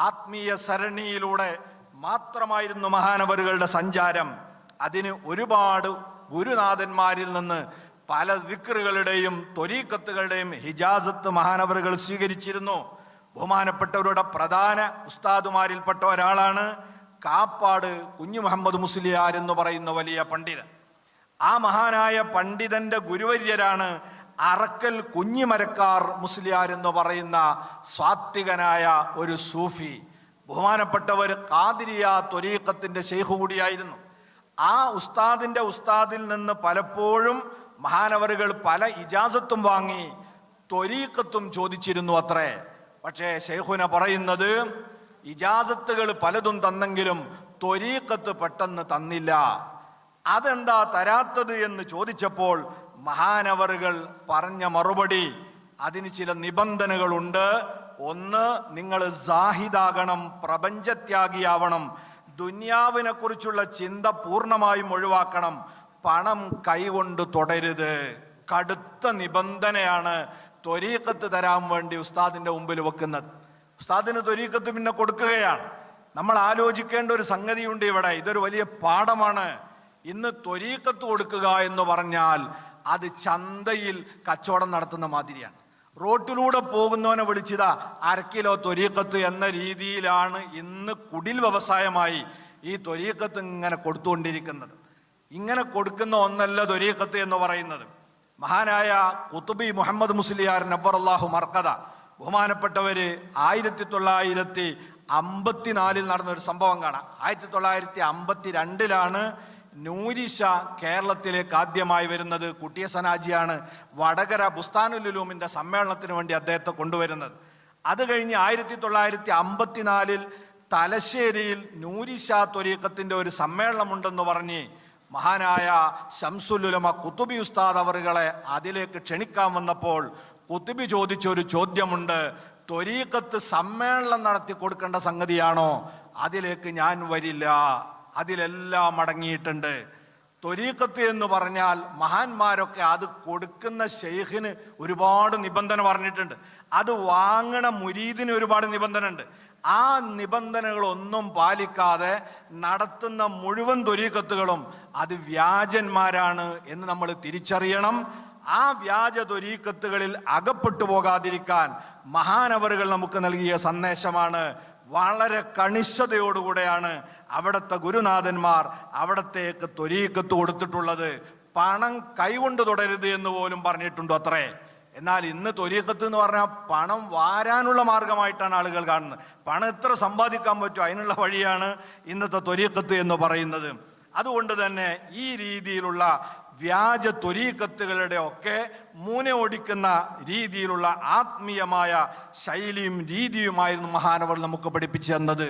ആത്മീയ സരണിയിലൂടെ മാത്രമായിരുന്നു മഹാനവറുകളുടെ സഞ്ചാരം. അതിന് ഒരുപാട് ഗുരുനാഥന്മാരിൽ നിന്ന് പല ദിക്റുകളുടെയും ത്വരീഖത്തുകളുടെയും ഹിജാസത്ത് മഹാനവറുകൾ സ്വീകരിച്ചിരുന്നു. ബഹുമാനപ്പെട്ടവരുടെ പ്രധാന ഉസ്താദുമാരിൽപ്പെട്ട ഒരാളാണ് കാപ്പാട് കുഞ്ഞു മുഹമ്മദ് മുസ്ലിയാർ എന്ന് പറയുന്ന വലിയ പണ്ഡിതൻ. ആ മഹാനായ പണ്ഡിതന്റെ ഗുരുവര്യരാണ് അറക്കൽ കുഞ്ഞിമരക്കാർ മുസ്ലിയാർ എന്ന് പറയുന്ന സ്വാത്വികനായ ഒരു സൂഫി. ബഹുമാനപ്പെട്ടവർ ഖാദിരിയ ത്വരീഖത്തിന്റെ ശൈഖ് കൂടിയായിരുന്നു. ആ ഉസ്താദിന്റെ ഉസ്താദിൽ നിന്ന് പലപ്പോഴും മഹാനവറുകൾ പല ഇജാസത്തും വാങ്ങി ത്വരീഖത്തും ചോദിച്ചിരുന്നു അത്രേ. പക്ഷേ ശൈഖുന പറയുന്നത് ഇജാസത്തുകൾ പലതും തന്നെങ്കിലും ത്വരീഖത്ത് പെട്ടെന്ന് തന്നില്ല. അതെന്താ തരാത്തത് എന്ന് ചോദിച്ചപ്പോൾ മഹാനവറുകൾ പറഞ്ഞ മറുപടി, അതിന് ചില നിബന്ധനകളുണ്ട്. ഒന്ന്, നിങ്ങൾ സാഹിദാകണം, പ്രപഞ്ചത്യാഗിയാവണം, ദുന്യാവിനെ കുറിച്ചുള്ള ചിന്ത പൂർണ്ണമായും ഒഴിവാക്കണം, പണം കൈകൊണ്ട് തൊടരുത്. കടുത്ത നിബന്ധനയാണ് ത്വരീഖത്ത് തരാൻ വേണ്ടി ഉസ്താദിന്റെ മുമ്പിൽ വെക്കുന്നത്. ഉസ്താദിന് ത്വരീഖത്ത് പിന്നെ കൊടുക്കുകയാണ്. നമ്മൾ ആലോചിക്കേണ്ട ഒരു സംഗതിയുണ്ട് ഇവിടെ. ഇതൊരു വലിയ പാഠമാണ്. ഇന്ന് ത്വരീഖത്ത് കൊടുക്കുക എന്ന് പറഞ്ഞാൽ അത് ചന്തയിൽ കച്ചവടം നടത്തുന്ന മാതിരിയാണ്. റോട്ടിലൂടെ പോകുന്നവനെ വിളിച്ചതാ 1/2 കിലോ ത്വരീഖത്ത് എന്ന രീതിയിലാണ് ഇന്ന് കുടിൽ വ്യവസായമായി ഈ ത്വരീഖത്ത് ഇങ്ങനെ കൊടുത്തുകൊണ്ടിരിക്കുന്നത്. ഇങ്ങനെ കൊടുക്കുന്ന ഒന്നല്ല ത്വരീഖത്ത് എന്ന് പറയുന്നത്. മഹാനായ ഖുതുബി മുഹമ്മദ് മുസ്ലിയാർ നവ്വറല്ലാഹു മർഖദ, ബഹുമാനപ്പെട്ടവര് 1954 നടന്നൊരു സംഭവം കാണാം. 1952 നൂരിഷ കേരളത്തിലേക്ക് ആദ്യമായി വരുന്നത്. കുട്ടിയ സനാജിയാണ് വടകര ബുസ്താനുലുലൂമിന്റെ സമ്മേളനത്തിന് വേണ്ടി അദ്ദേഹത്തെ കൊണ്ടുവരുന്നത്. അത് കഴിഞ്ഞ് 1954 തലശ്ശേരിയിൽ നൂരിഷ ത്വരീഖത്തിന്റെ ഒരു സമ്മേളനമുണ്ടെന്ന് പറഞ്ഞ് മഹാനായ ശംസുലുലമ ഖുതുബി ഉസ്താദ് അവറുകളെ അതിലേക്ക് ക്ഷണിക്കാൻ വന്നപ്പോൾ ഖുതുബി ചോദിച്ചൊരു ചോദ്യമുണ്ട്. ത്വരീഖത്ത് സമ്മേളനം നടത്തി കൊടുക്കേണ്ട സംഗതിയാണോ? അതിലേക്ക് ഞാൻ വരില്ല, അതിലെല്ലാം അടങ്ങിയിട്ടുണ്ട്. ത്വരീഖത്ത് എന്ന് പറഞ്ഞാൽ മഹാന്മാരൊക്കെ അത് കൊടുക്കുന്ന ശൈഖിന് ഒരുപാട് നിബന്ധന പറഞ്ഞിട്ടുണ്ട്. അത് വാങ്ങണ മുരീദിന് ഒരുപാട് നിബന്ധന ഉണ്ട്. ആ നിബന്ധനകളൊന്നും പാലിക്കാതെ നടത്തുന്ന മുഴുവൻ ത്വരീഖത്തുകളും അത് വ്യാജന്മാരാണ് എന്ന് നമ്മൾ തിരിച്ചറിയണം. ആ വ്യാജ ത്വരീഖത്തുകളിൽ അകപ്പെട്ടു പോകാതിരിക്കാൻ മഹാനവറുകൾ നമുക്ക് നൽകിയ സന്ദേശമാണ്. വളരെ കണിശതയോടുകൂടെയാണ് അവിടുത്തെ ഗുരുനാഥന്മാർ അവിടത്തേക്ക് ത്വരീഖത്ത് കൊടുത്തിട്ടുള്ളത്. പണം കൈകൊണ്ട് തുടരുത് എന്ന് പോലും പറഞ്ഞിട്ടുണ്ടോ അത്രേ. എന്നാൽ ഇന്ന് ത്വരീഖത്ത് എന്ന് പറഞ്ഞാൽ പണം വാരാനുള്ള മാർഗമായിട്ടാണ് ആളുകൾ കാണുന്നത്. പണം എത്ര സമ്പാദിക്കാൻ പറ്റുമോ അതിനുള്ള വഴിയാണ് ഇന്നത്തെ ത്വരീഖത്ത് എന്ന് പറയുന്നത്. അതുകൊണ്ട് തന്നെ ഈ രീതിയിലുള്ള വ്യാജ ത്വരീഖത്തുകളുടെ ഒക്കെ മൂനെ ഓടിക്കുന്ന രീതിയിലുള്ള ആത്മീയമായ ശൈലിയും രീതിയുമായിരുന്നു മഹാനവർ നമുക്ക് പഠിപ്പിച്ചു തന്നത്.